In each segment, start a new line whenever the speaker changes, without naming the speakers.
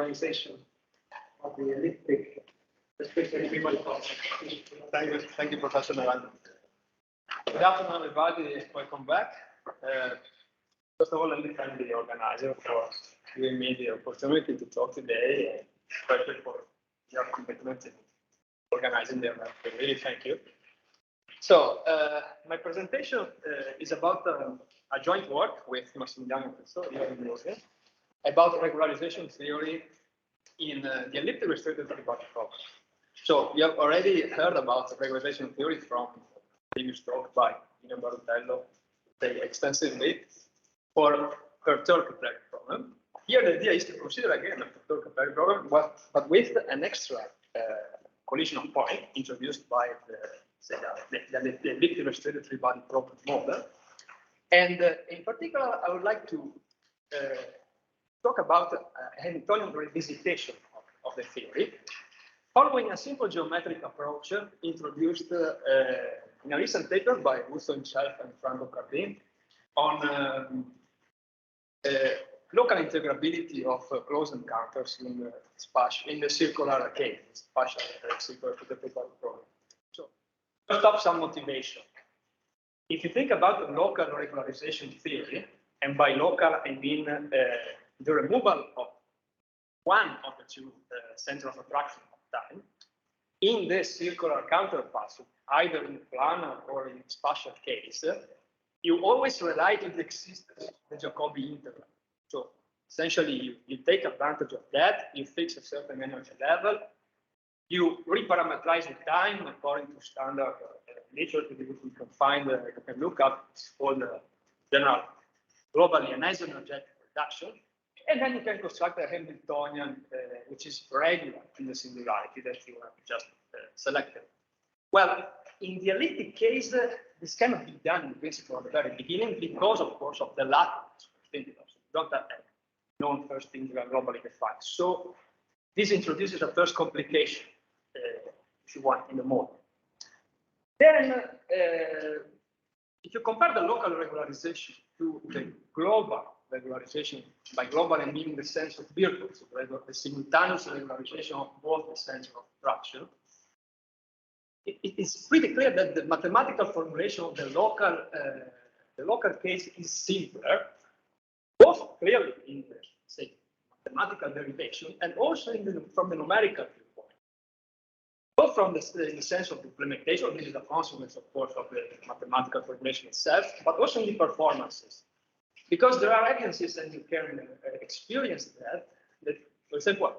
regularization of the elliptic, especially
Thank you, Professor Naran. Good afternoon, everybody. Welcome back. First of all, let me thank the organizer for giving me the opportunity to talk today, especially for your commitment in organizing the event. Really thank you. So, my presentation is about a joint work with Massimiliano here in the audience about regularization theory in the elliptic restricted three-body problem. So, you have already heard about the regularization theory from previous talk by Bartello extensively for perturb-Capillary problem. Here, the idea is to consider again a perturb-Capillary problem, but with an extra collision point introduced by the elliptic restricted three-body problem model. And in particular, I would like to talk about Hamiltonian revisitation of the theory, following a simple geometric approach introduced in a recent paper by Gusto himself and Franco Cardin on local integrability of closed encounters in the circular case, spatial circular problem. So, first off, some motivation. If you think about the local regularization theory, and by local I mean the removal of one of the two centers of attraction of time in the circular counterpart, either in planar or in spatial case, you always rely on the existence of the Jacobi integral. So essentially, you take advantage of that, you fix a certain energy level, you reparameterize the time according to standard literature that you can find, you can look up, it's called general globally energetic reduction, and then you can construct a Hamiltonian, which is regular in the singularity that you have just selected. Well, in the elliptic case, this cannot be done in principle at the very beginning because, of course, of the lack of integrals. You don't have a known first integral globally defined. So this introduces a first complication, if you want, in the model. Then, if you compare the local regularization to the global regularization, by global I mean the sense of virtues, the simultaneous regularization of both the sense of attraction, it is pretty clear that the mathematical formulation of the local case is simpler, both clearly in the, say, mathematical derivation and also from the numerical viewpoint. Both from the sense of implementation, this is a consequence, of course, of the mathematical formulation itself, but also in the performances. Because there are evidences and you can experience that, for example,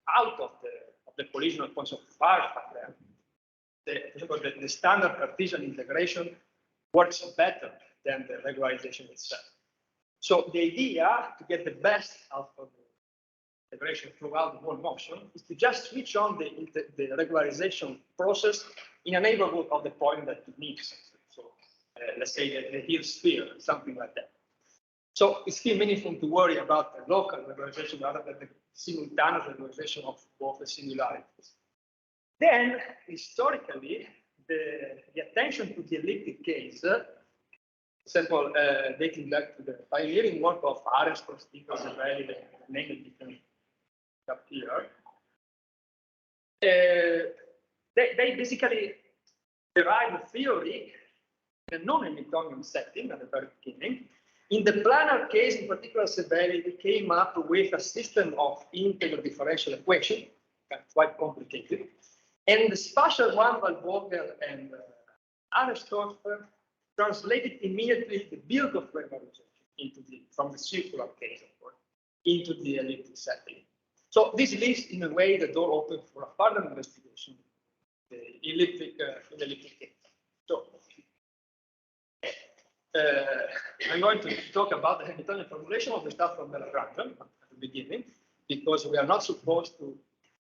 out of the collisional points of fire pattern, the standard Cartesian integration works better than the regularization itself. So the idea to get the best out of the integration throughout the whole motion is to just switch on the regularization process in a neighborhood of the point that it needs. So let's say the Hill sphere, something like that. So it's still meaningful to worry about the local regularization rather than the simultaneous regularization of both the singularities. Then, historically, the attention to the elliptic case, for example, dating back to the pioneering work of Aristotle, Stiefel, Zevelli, the name different up here, they basically derive the theory in a non-Hamiltonian setting at the very beginning. In the planar case, in particular, Zevelli came up with a system of integral differential equations, quite complicated. And the spatial one by Vogel and Aristotle translated immediately the build of regularization from the circular case, of course, into the elliptic setting. So this leaves, in a way, the door open for a further investigation in the elliptic case. So I'm going to talk about the Hamiltonian formulation of the stuff from the Lagrangian at the beginning, because we are not supposed to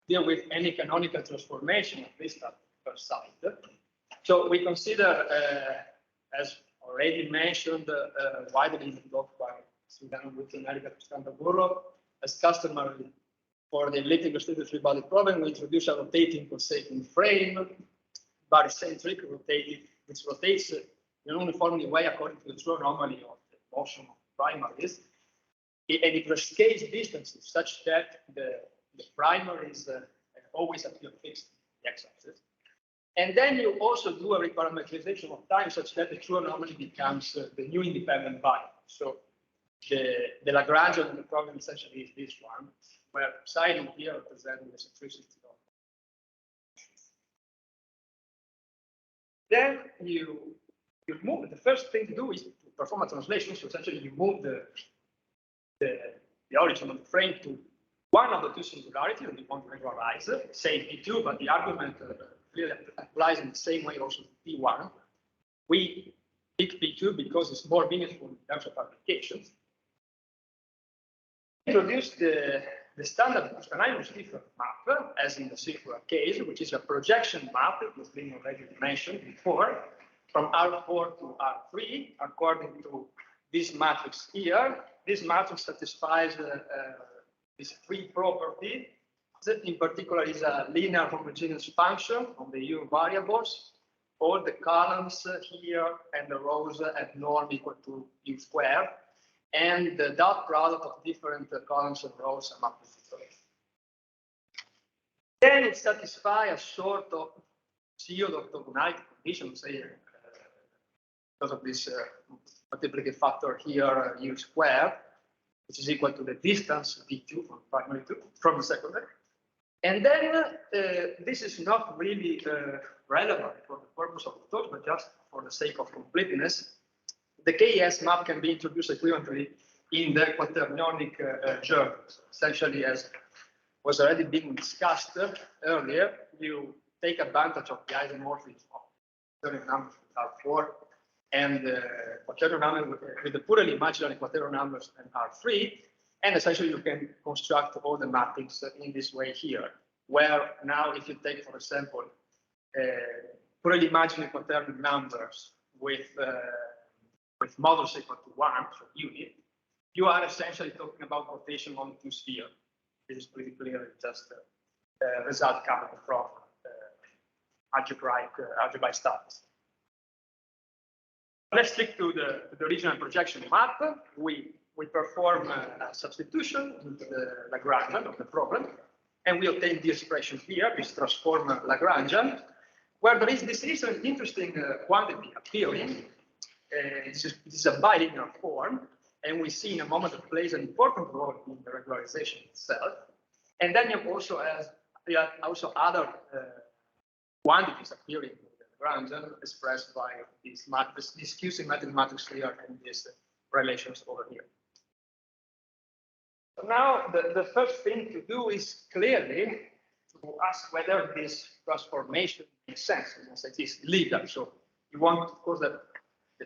deal with any canonical transformation, at least at first sight. So we consider, as already mentioned, widely in the talk by Sudano Guttenberg Kustaanheimo-Stiefel, as customary for the elliptic restricted three-body problem, we introduce a rotating pulsating frame, barycentric, which rotates in an uniformly way according to the true anomaly of the motion of primaries, and it rescales distances such that the the primary is always appear fixed in the x-axis. And then you also do a reparametrization of time such that the true anomaly becomes the new independent variable. So the Lagrangian of the problem essentially is this one, where psi here representing the centricity of. Then you move. The first thing to do is to perform a translation. So essentially, you move the origin of the frame to one of the two singularities that you want to regularize, say P2, but the argument clearly applies in the same way also to P1. We pick P2 because it's more meaningful in terms of applications. Introduce the standard Kustaanheimo-Stiefel map, as in the circular case, which is a projection map that has been already mentioned before, from R4 to R3, according to this matrix here. This matrix satisfies this three property. That in particular is a linear homogeneous function on the U variables. All the columns here and the rows at norm equal to U squared. And the dot product of different columns and rows and multiplication. Then it satisfies a sort of pseudo orthogonality condition, say, because of this multiplicative factor here, U squared, which is equal to the distance V2 from primary to from the secondary. And then this is not really relevant for the purpose of the talk, but just for the sake of completeness. The KES map can be introduced equivalently in the quaternionic journals. Essentially, as was already being discussed earlier, you take advantage of the isomorphism of quaternion numbers with R4 and quaternion numbers with the purely imaginary quaternion numbers and R3, and essentially you can construct all the mappings in this way here. Where now, if you take, for example, purely imaginary quaternion numbers with modulus equal to 1, so unit, you are essentially talking about rotation on two spheres. This is pretty clear, just a result coming from algebraic studies. Let's stick to the original projection map. We perform a substitution into the Lagrangian of the problem, and we obtain the expression here, this transform Lagrangian, where there is this interesting quantity appearing. This is a bilinear form, and we see in a moment that plays an important role in the regularization itself. And then you also have other quantities appearing in the Lagrangian expressed by this Q-symmetric matrix here and these relations over here. So now the first thing to do is clearly to ask whether this transformation makes sense. It is legal. So you want, of course, that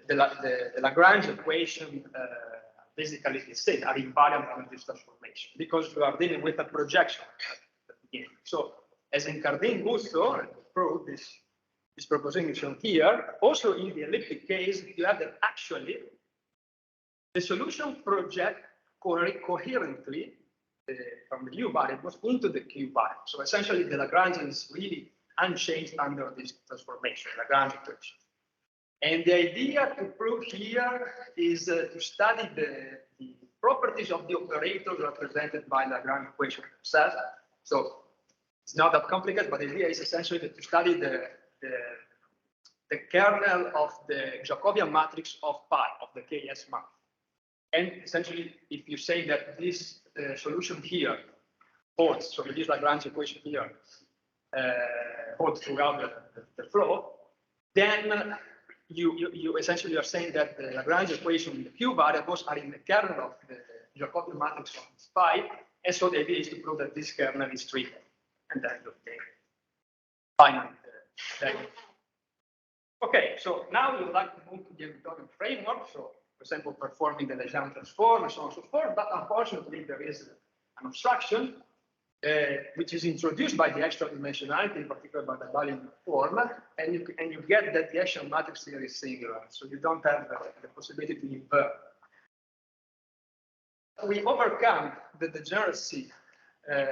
the Lagrange equation basically is said are invariant under this transformation because you are dealing with a projection at the beginning. So as in Cardin-Gusto, prove this proposition here, also in the elliptic case, you have that actually the solution project coherently from the U variables into the Q variable. So essentially the Lagrangian is really unchanged under this transformation, Lagrange equation. And the idea to prove here is to study the properties of the operators represented by the Lagrange equation themselves. So it's not that complicated, but the idea is essentially to study the kernel of the Jacobian matrix of pi, of the KS map. And essentially, if you say that this solution here holds, so this Lagrange equation here holds throughout the flow, then you essentially are saying that the Lagrange equation in the Q variables are in the kernel of the Jacobian matrix of this pi, and so the idea is to prove that this kernel is trivial, and then you obtain finite value. Okay, so now we would like to move to the Hamiltonian framework. So, for example, performing the Legendre transform and so on and so forth. But unfortunately, there is an obstruction which is introduced by the extra dimensionality, in particular by the bilinear form, and you get that the action matrix here is singular, so you don't have the possibility to invert. We overcome the degeneracy in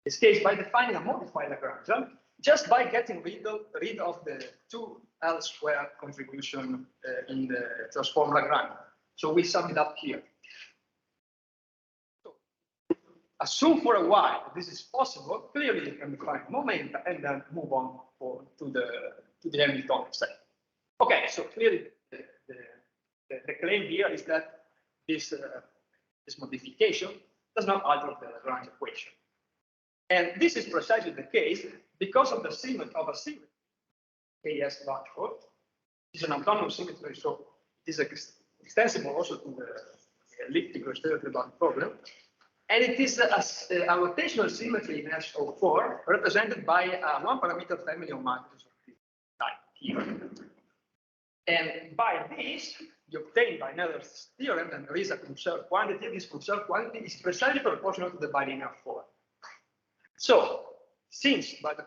this case by defining a modified Lagrangian, just by getting rid of the 2L squared contribution in the transform Lagrange. So we sum it up here. So assume for a while that this is possible, clearly you can define momenta and then move on to the Hamiltonian set. Okay, so clearly the claim here is that this modification does not alter the Lagrange equation. And this is precisely the case because of the symmetry of a symmetry. KS large code is an autonomous symmetry, so it is extensible also to the elliptic restorative bound problem. And it is a rotational symmetry in S04 represented by a one-parameter family of matrices of this type here. And by this, you obtain by Nether's theorem that there is a conserved quantity. This conserved quantity is precisely proportional to the bilinear form. So, since by the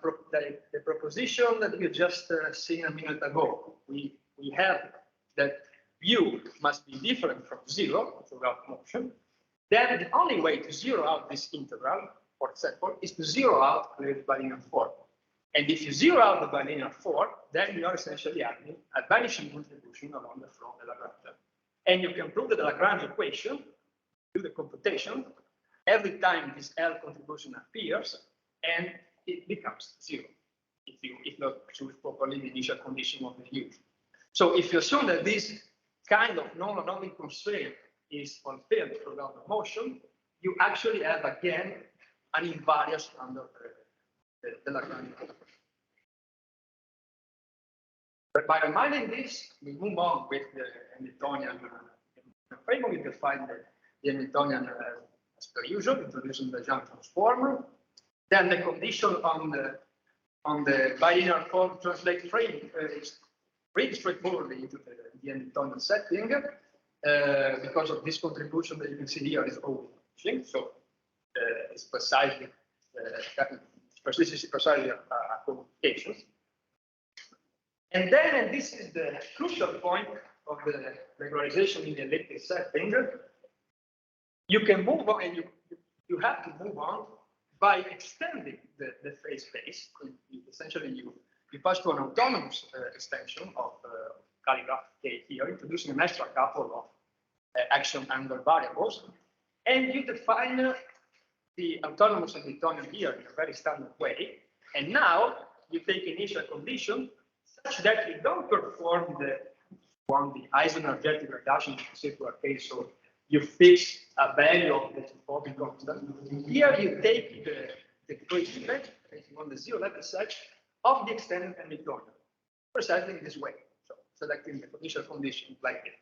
proposition that we just seen a minute ago, we have that u must be different from 0 throughout motion, then the only way to zero out this integral, for example, is to zero out the bilinear form. And if you zero out the bilinear form, then you are essentially having a vanishing contribution along the flow of the Lagrange. And you can prove that the Lagrange equation, do the computation, every time this L contribution appears, and it becomes 0, if not choose properly the initial condition of the U. So if you assume that this kind of non-anomaly constraint is fulfilled throughout the motion, you actually have again an invariance under the Lagrange. But by reminding this, we move on with the Hamiltonian framework. We define the Hamiltonian as per usual, introducing the Jean transform. Then the condition on the bilinear form translate frame is pretty straightforwardly into the Hamiltonian setting. Because of this contribution that you can see here is always changing, so it's precisely precisely a communication. And then, and this is the crucial point of the regularization in the elliptic setting, you can move on, and you have to move on by extending the phase space. Essentially, you pass to an autonomous extension of calligraph K here, introducing an extra couple of action angle variables, and you define the autonomous Hamiltonian here in a very standard way. And now you take initial condition such that you don't perform the isoenergetic reduction in circular case. So you fix a value of the Fourier constant. Here you take the treatment on the zero level set of the extended Hamiltonian, precisely in this way. So selecting the initial condition like this.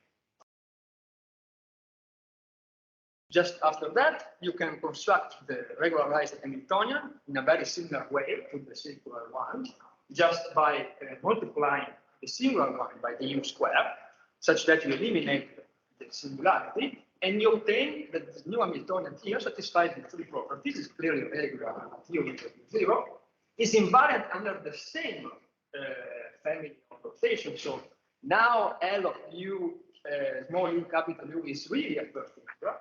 Just after that, you can construct the regularized Hamiltonian in a very similar way to the circular one, just by multiplying the singular one by the u square, such that you eliminate the singularity, and you obtain that the new Hamiltonian here satisfies the three properties, is clearly regular at u equal to 0, is invariant under the same family of rotation. So now L of u, small u, capital U is really a perfect integral.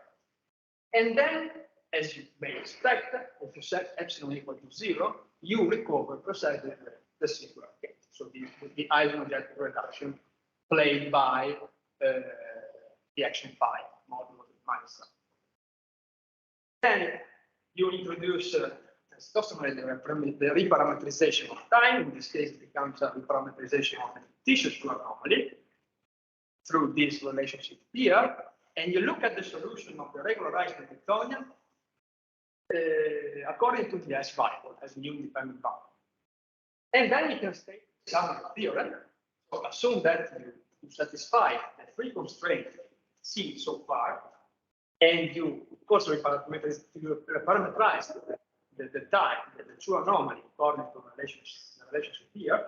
And then, as you may expect, if you set epsilon equal to 0, you recover precisely the singular case. So the isoenergetic reduction played by the action phi, modulo minus some. Then you introduce, as customary, the reparametrization of time. In this case, it becomes a reparametrization of the fictitious anomaly through this relationship here. And you look at the solution of the regularized Hamiltonian according to the S variable as a new independent variable. And then you can state some theorem. So assume that you satisfy the free constraint C so far, and you, of course, parameterize the time, the true anomaly according to the relationship here.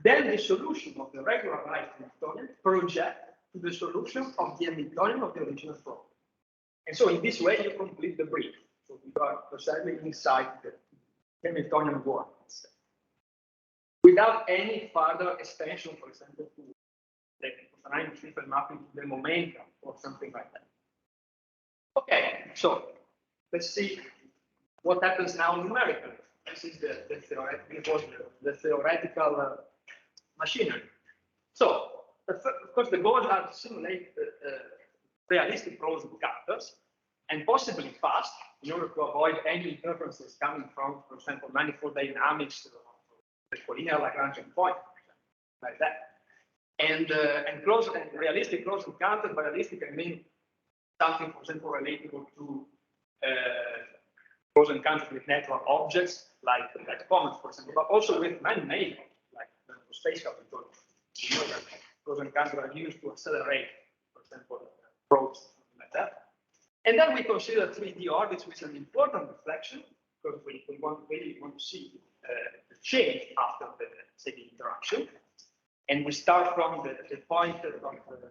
Then the solution of the regularized Hamiltonian project to the solution of the Hamiltonian of the original problem. And so in this way, you complete the brief. So you are precisely inside the Hamiltonian world, without any further extension, for example, to the Kustaanheimo-Stiefel mapping to the momentum or something like that. Okay, so let's see what happens now numerically. This is the theoretical machinery. So, of course, the goals are to simulate realistic closed counters. and possibly fast in order to avoid any interferences coming from, for example, manifold dynamics or the collinear Lagrangian point, like that. And realistic closed encounter. By realistic, I mean something, for example, relatable to closed encounters with natural objects, like comets, for example, but also with man-made, like the spaceship, because closed encounters are used to accelerate, for example, probes, something like that. And then we consider 3D orbits with an important reflection, because we really want to see the change after the interaction. And we start from the point of the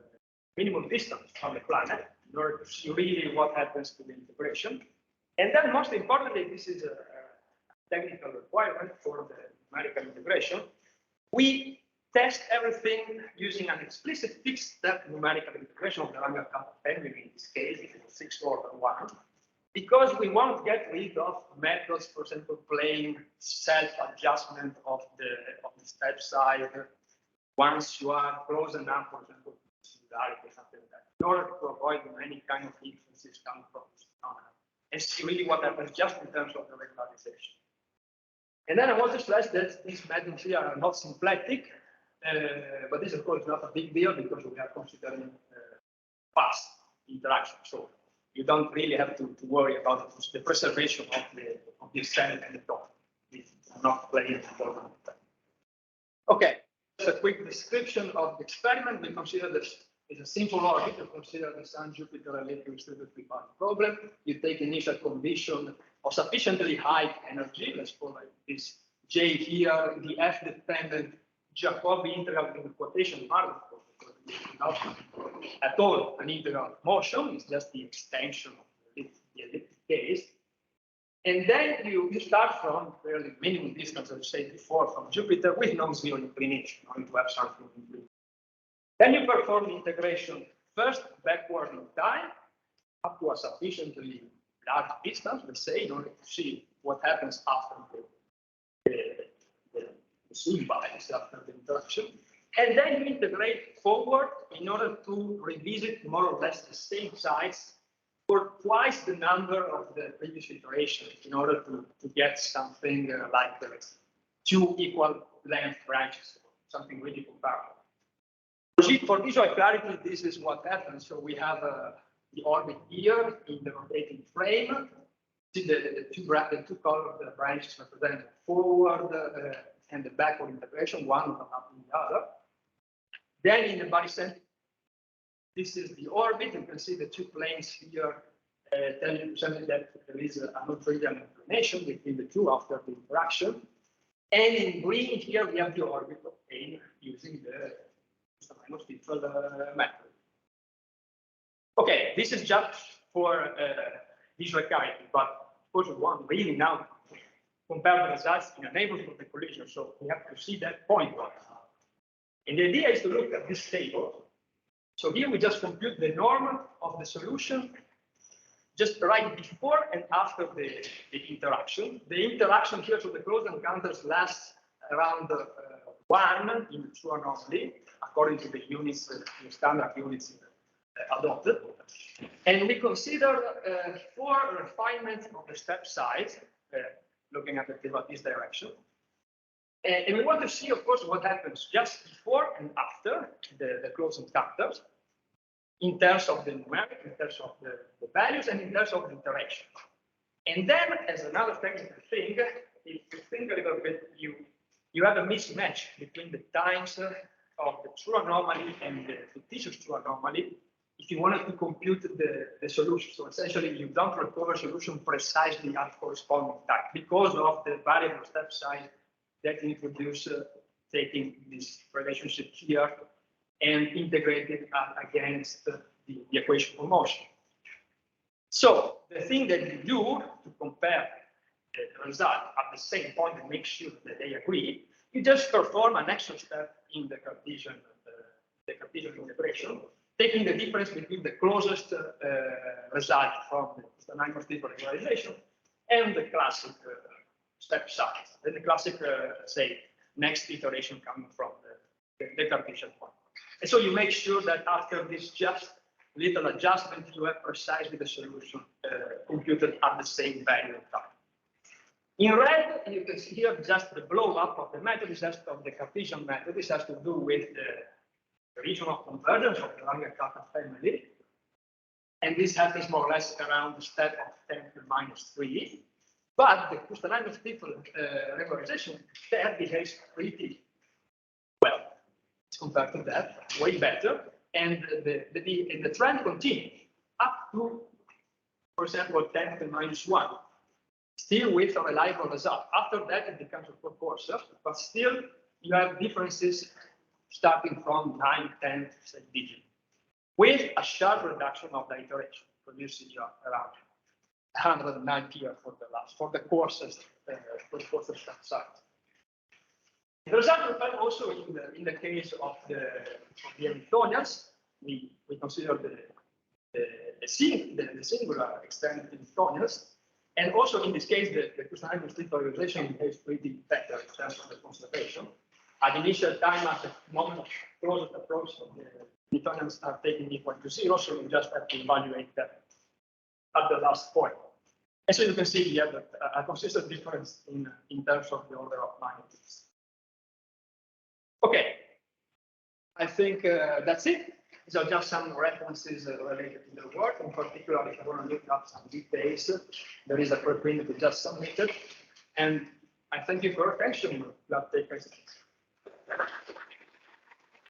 minimum distance from the planet in order to see really what happens to the integration. And then most importantly, this is a technical requirement for the numerical integration. We test everything using an explicit fixed step numerical integration of the Hamiltonian family, in this case, it's 6 order 1, because we want to get rid of methods, for example, playing self-adjustment of the step size once you are close enough, for example, to singularity or something like that, in order to avoid any kind of influences coming from this phenomena, and see really what happens just in terms of the regularization. And then I want to stress that these methods here are not symplectic, but this, of course, is not a big deal because we are considering fast interaction. So you don't really have to worry about the preservation of the cell and the top. It's not playing important. Okay, just a quick description of the experiment. We consider this is a simple orbit. You consider the Sun-Jupiter elliptic distributed problem. You take initial condition of sufficiently high energy. Let's call it this J here, the F-dependent Jacobi integral in quotation marks, not at all an integral motion. It's just the extension of the elliptic case. And then you start from fairly minimum distance, as I said before, from Jupiter with non-zero inclination, going to have something in between. Then you perform the integration first backward in time up to a sufficiently large distance, let's say, in order to see what happens after the symbiotes, after the interaction. And then you integrate forward in order to revisit more or less the same size for twice the number of the previous iteration in order to get something like two equal length branches, something really comparable. For visual clarity, this is what happens. So we have the orbit here in the rotating frame. See the two color branches represent forward and the backward integration, one up in the other. Then in the barycentric, this is the orbit. You can see the two planes here tell you that there is a non-trivial inclination between the two after the interaction. And in green here, we have the orbit obtained using the Kustaanheimo-Stiefel method. Okay, this is just for visual clarity, but of course we want really now to compare the results in a neighborhood of the collision, so we have to see that point. And the idea is to look at this table. So here we just compute the norm of the solution just right before and after the interaction. The interaction here, so the closed encounters last around 1 in the true anomaly, according to the units, the standard units adopted. And we consider 4 refinements of the step size, looking at this direction. And we want to see, of course, what happens just before and after the closed encounters, in terms of the numeric, in terms of the values, and in terms of the interaction. And then, as another technical thing, if you think a little bit, you have a mismatch between the times of the true anomaly and the fictitious true anomaly if you wanted to compute the solution. So essentially, you don't recover solution precisely at corresponding time because of the variable step size that introduce taking this relationship here and integrate it against the equation for motion. So the thing that you do to compare the result at the same point and make sure that they agree, you just perform an extra step in the Cartesian integration, taking the difference between the closest result from the Kustaanheimo-Stiefel regularization and the classic step size, then the classic, say, next iteration coming from the Cartesian point. And so you make sure that after this just little adjustment to have precisely the solution computed at the same value of time. In red, you can see here just the blow up of the method is just of the Cartesian method. This has to do with the region of convergence of the Lagrangian family. And this happens more or less around the step of 10 to the minus 3. But the Kustaanheimo-Stiefel regularization there behaves pretty well compared to that, way better. And the trend continues up to, for example, 10 to the minus 1. Still with a reliable result. After that, it becomes a precursor, but still you have differences starting from 9, 10 digits, with a sharp reduction of the iteration, producing around 109 here for the courses side. The result depends also in the case of the Hamiltonians. We consider the singular extended Hamiltonians. And also in this case, the Kustaanheimo-Stiefel regularization behaves pretty better in terms of the conservation. At initial time, at the moment of closest approach, the Hamiltonians are taken equal to 0, so you just have to evaluate that at the last point. And so you can see here that a consistent difference in terms of the order of magnitudes. Okay, I think that's it. These are just some references related to the work. In particular, if you want to look up some details, there is a preprint that just submitted. And I thank you for your attention. Take questions.